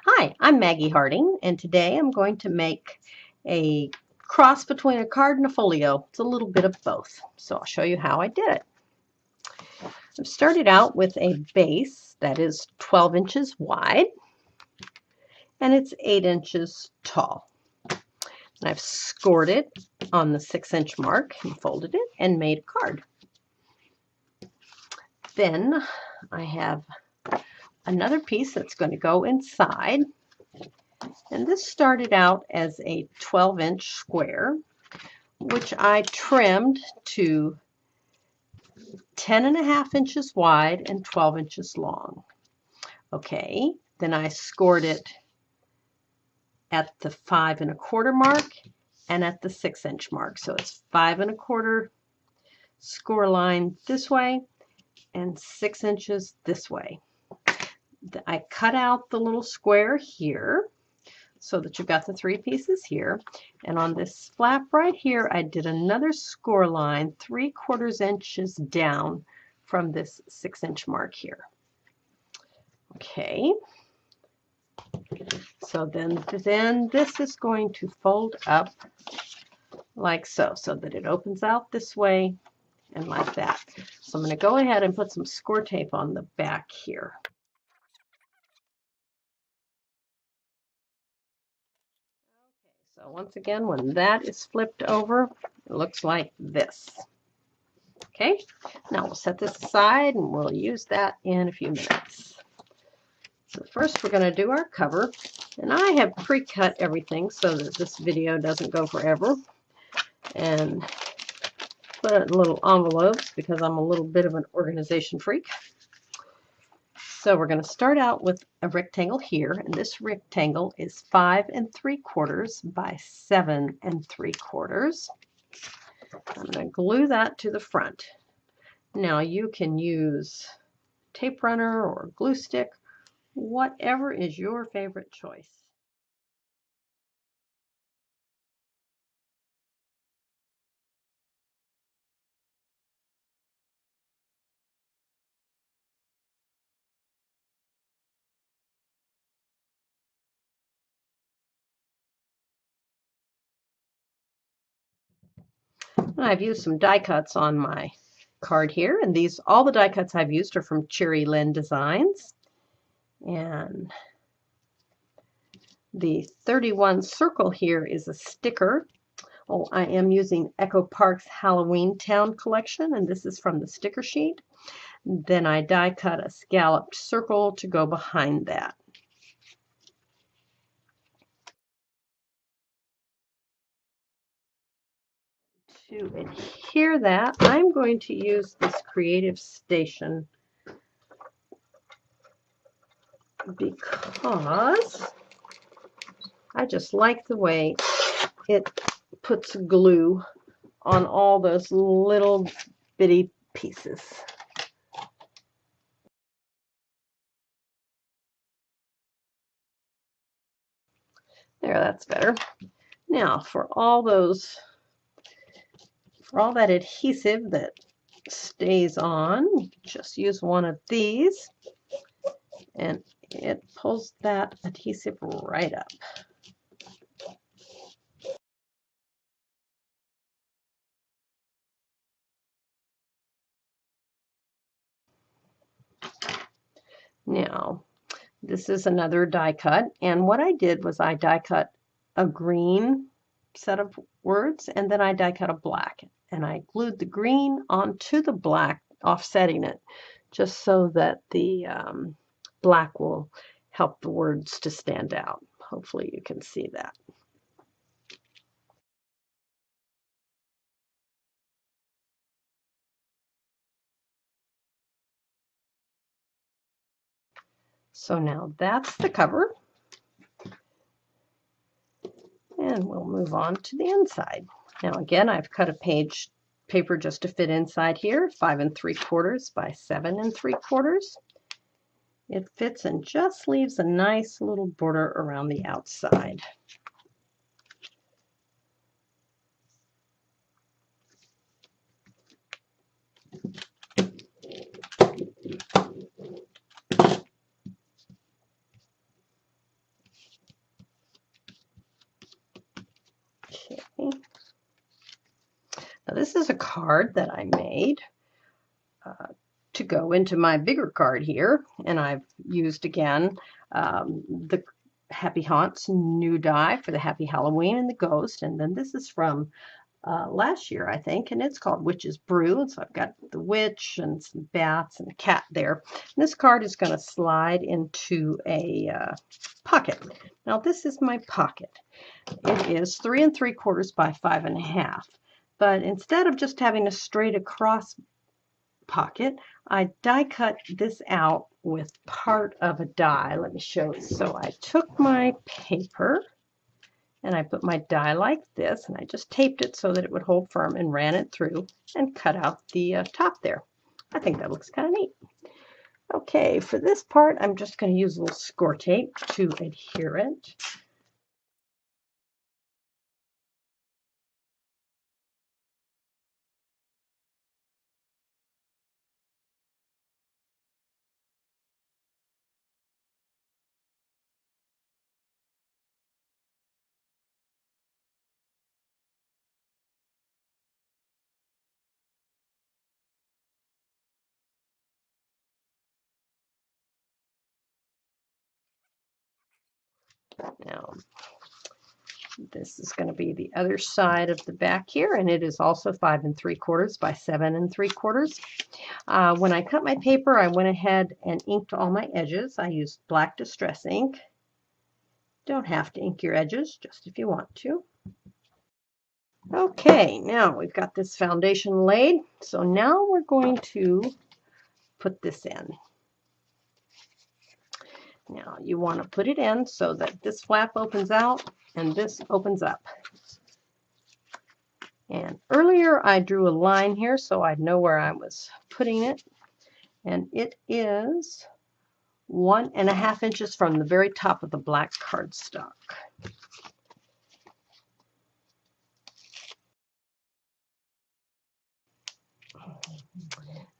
Hi, I'm Maggie Harding, and today I'm going to make a cross between a card and a folio. It's a little bit of both, so I'll show you how I did it. I've started out with a base that is 12 inches wide, and it's 8 inches tall. And I've scored it on the 6-inch mark and folded it and made a card. Then I have another piece that's going to go inside. And this started out as a 12-inch square, which I trimmed to 10.5 inches wide and 12 inches long. Okay, then I scored it at the 5 1/4 mark and at the 6-inch mark. So it's 5 1/4 score line this way and 6 inches this way. I cut out the little square here so that you've got the 3 pieces here. And on this flap right here, I did another score line 3/4 inches down from this 6-inch mark here. Okay. So then this is going to fold up like so that it opens out this way and like that. So I'm going to go ahead and put some score tape on the back here. So once again, when that is flipped over, it looks like this. Okay, now we'll set this aside and we'll use that in a few minutes. So first we're going to do our cover, and I have pre-cut everything so that this video doesn't go forever, and put it in little envelopes because I'm a little bit of an organization freak. So we're going to start out with a rectangle here, and this rectangle is 5 3/4 by 7 3/4. I'm going to glue that to the front. Now you can use tape runner or glue stick, whatever is your favorite choice. I've used some die cuts on my card here, and all the die cuts I've used are from Cherry Lynn Designs. And the 31 circle here is a sticker. Oh, I am using Echo Park's Halloween Town collection, and this is from the sticker sheet. Then I die cut a scalloped circle to go behind that. To adhere that, I'm going to use this Creative Station because I just like the way it puts glue on all those little bitty pieces. There, that's better. Now for all that adhesive that stays on, just use one of these and it pulls that adhesive right up. Now, this is another die cut, and what I did was I die cut a green set of words, and then I die cut a black, and I glued the green onto the black, offsetting it, just so that the black will help the words to stand out. Hopefully you can see that. So now that's the cover. And we'll move on to the inside. Now again, I've cut a page paper just to fit inside here, 5 3/4 by 7 3/4. It fits and just leaves a nice little border around the outside. Okay. Now this is a card that I made to go into my bigger card here, and I've used again the Happy Haunts new die for the Happy Halloween and the Ghost, and then this is from last year, I think, and it's called Witch's Brew. And so I've got the witch and some bats and a cat there. And this card is going to slide into a pocket. Now this is my pocket. It is 3 3/4 by 5 1/2. But instead of just having a straight across pocket, I die cut this out with part of a die. Let me show you. So I took my paper and I put my die like this, and I just taped it so that it would hold firm and ran it through and cut out the top there. I think that looks kind of neat. Okay, for this part, I'm just going to use a little score tape to adhere it. Now, this is going to be the other side of the back here, and it is also 5 3/4 by 7 3/4. When I cut my paper, I went ahead and inked all my edges. I used black distress ink. Don't have to ink your edges, just if you want to. Okay, now we've got this foundation laid, so now we're going to put this in. Now you want to put it in so that this flap opens out and this opens up. And earlier I drew a line here so I'd know where I was putting it, and it is 1 1/2 inches from the very top of the black cardstock.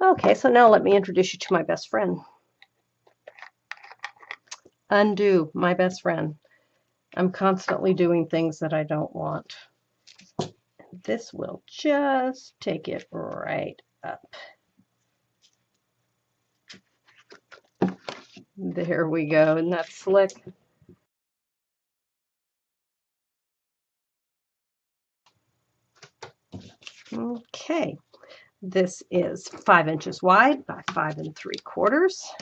Okay, so now let me introduce you to my best friend. Undo, my best friend. I'm constantly doing things that I don't want. This will just take it right up. There we go. Isn't that slick? Okay. This is 5 inches wide by 5 3/4.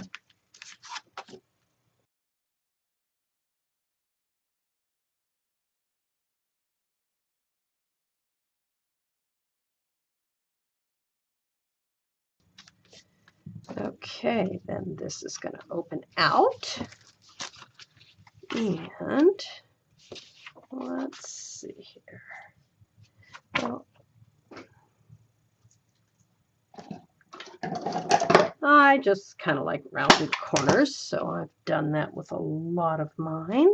Okay, then this is going to open out. And let's see here. Well, I just kind of like rounded corners, so I've done that with a lot of mine.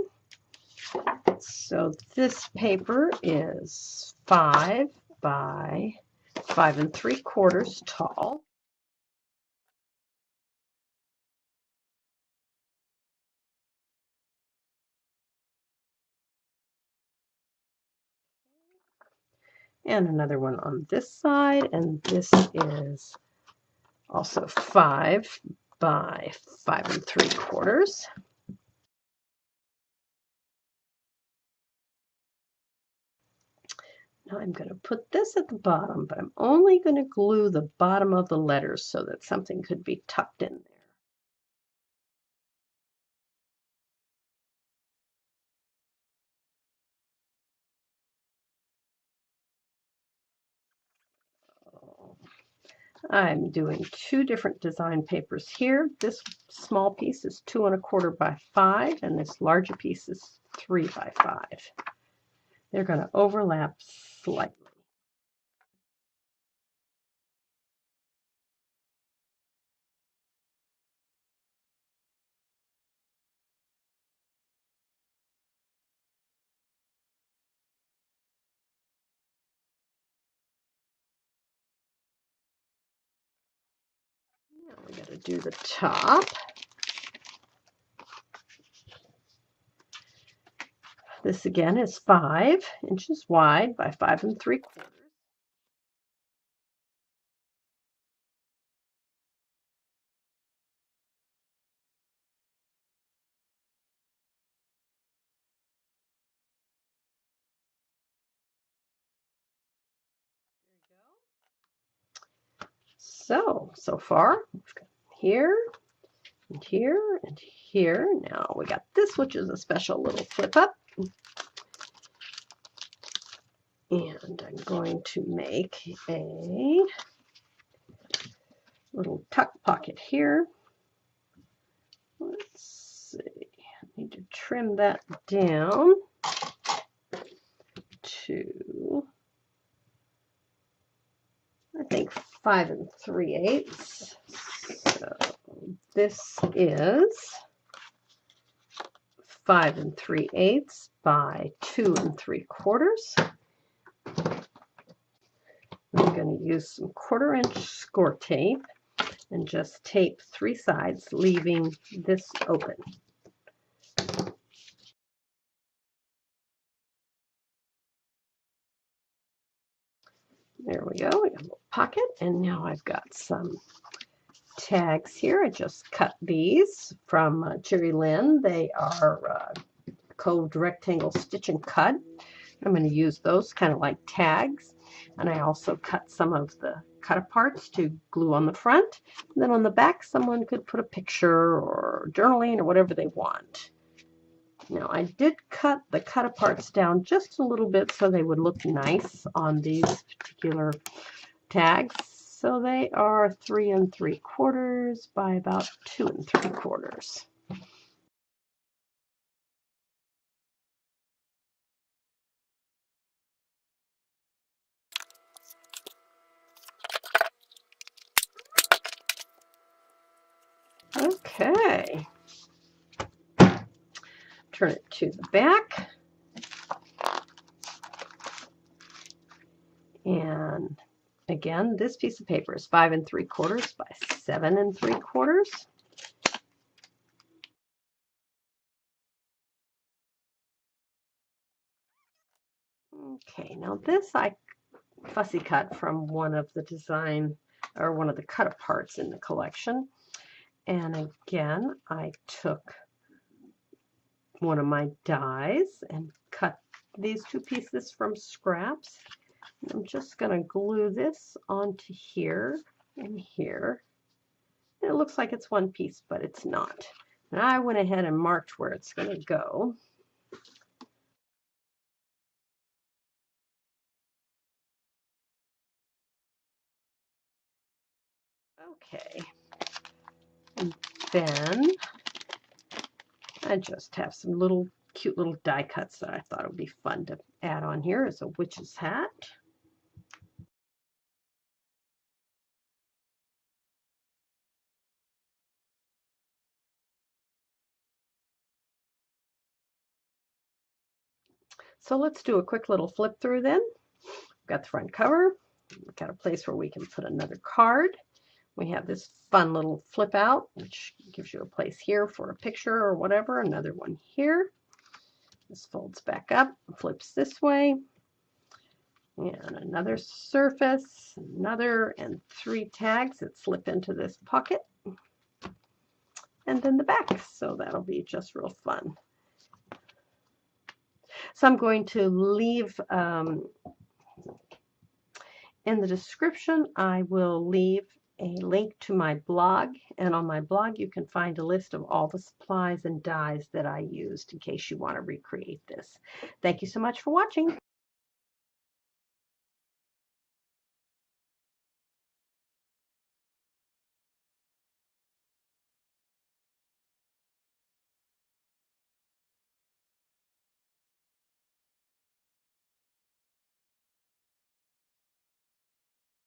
So this paper is 5 by 5 3/4 tall. And another one on this side, and this is also 5 by 5 3/4. Now I'm going to put this at the bottom, but I'm only going to glue the bottom of the letters so that something could be tucked in there. I'm doing 2 different design papers here. This small piece is 2 1/4 by 5, and this larger piece is 3 by 5. They're going to overlap slightly. Now we got to do the top. This again is 5 inches wide by 5 3/4. So far, we've got here, and here, and here. Now we got this, which is a special little flip up. And I'm going to make a little tuck pocket here. Let's see, I need to trim that down to, I think, 5 3/8. So this is 5 3/8 by 2 3/4. I'm going to use some 1/4 inch score tape and just tape 3 sides, leaving this open. There we go. We got a little pocket, and now I've got some tags here. I just cut these from Cherry Lynn. They are coved rectangle stitch and cut. I'm going to use those kind of like tags, and I also cut some of the cut aparts to glue on the front. And then on the back, someone could put a picture or journaling or whatever they want. Now, I did cut the cut aparts down just a little bit so they would look nice on these particular tags. So they are 3 3/4 by about 2 3/4. Okay. Turn it to the back. And again, this piece of paper is 5 3/4 by 7 3/4. Okay, now this I fussy cut from one of the design or one of the cut aparts in the collection. And again, I took one of my dies and cut these 2 pieces from scraps. And I'm just going to glue this onto here and here. And it looks like it's one piece, but it's not. And I went ahead and marked where it's going to go. Okay. And then I just have some little cute little die cuts that I thought would be fun to add on here as a witch's hat. So let's do a quick little flip through then. We've got the front cover. We've got a place where we can put another card. We have this fun little flip out, which gives you a place here for a picture or whatever. Another one here. This folds back up, flips this way. And another surface, another, and 3 tags that slip into this pocket. And then the back. So that'll be just real fun. So I'm going to leave in the description, I will leave a link to my blog, and on my blog you can find a list of all the supplies and dies that I used in case you want to recreate this. Thank you so much for watching.